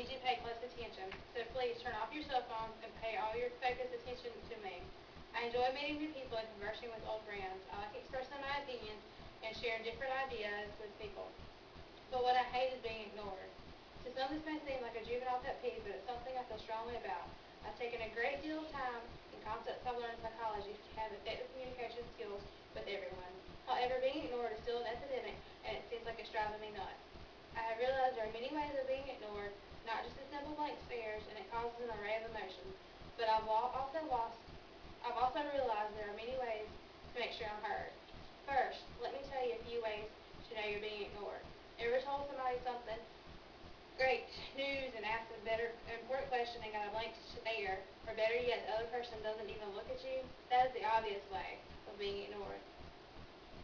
need you to pay close attention. So please turn off your cell phones and pay all your focused attention to me. I enjoy meeting new people and conversing with old friends. I like expressing my opinions and sharing different ideas with people. But what I hate is being ignored. To some, this may seem like a juvenile pet peeve, but it's something I feel strongly about. I've taken a great deal of time and concepts I've learned in psychology to have effective communication skills with everyone. However, being ignored is still an epidemic, and it seems like it's driving me nuts. I have realized there are many ways of being ignored, not just a simple blank stares, and it causes an array of emotions. But I've also realized there are many ways to make sure I'm heard. First, let me tell you a few ways to know you're being ignored. Ever told somebody something great news and asked a important question and got a blank stare, or better yet, the other person doesn't even look at you? That is the obvious way of being ignored.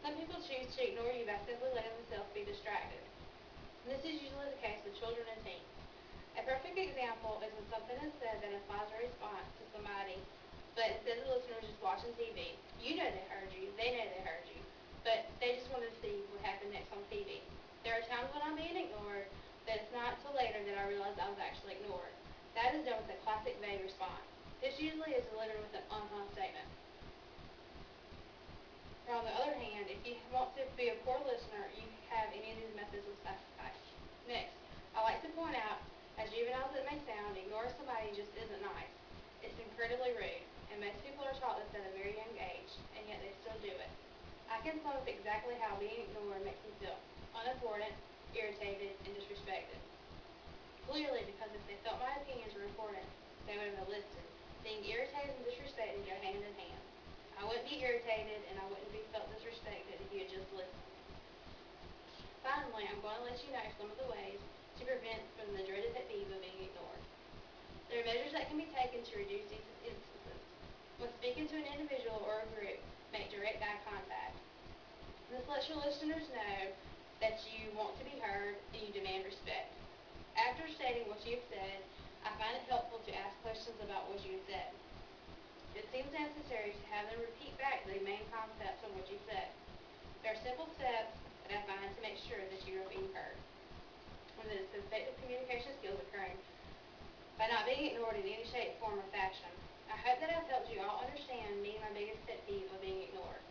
Some people choose to ignore you by simply letting themselves be distracted. This is usually the case with children and teens. A perfect example is when something is said that implies a response to somebody, but instead the listener is just watching TV. You know they heard you, they know they heard you, but they just wanted to see what happened next on TV. There are times when I'm being ignored, but it's not until later that I realize I was actually ignored. That is known as a classic vague response. This usually is delivered with an statement. Or on the other hand, if you want to be a poor listener, you have any of these methods will suffice. Next, I like to point out, as juvenile as it may sound, ignoring somebody just isn't nice. It's incredibly rude, and most people are taught this at a very young age, and yet they still do it. I can sum up exactly how being ignored makes me feel: unimportant, irritated, and disrespected. Clearly, because if they felt my opinions were important, they would have listened. Being irritated and disrespected go hand in hand. I wouldn't be irritated and I wouldn't be felt disrespected if you had just listened. Finally, I'm going to let you know some of the ways to prevent from the dreaded pet peeve of being ignored. There are measures that can be taken to reduce these instances. When speaking to an individual or a group, make direct eye contact. This lets your listeners know that you want to be heard and you demand respect. After stating what you have said, I find it helpful to ask questions about what you have said. It seems necessary to have them repeat back the main concepts of what you said. There are simple steps that I find to make sure that you are being heard, and that it's effective communication skills occurring by not being ignored in any shape, form, or fashion. I hope that I've helped you all understand me and my biggest pet peeve of being ignored.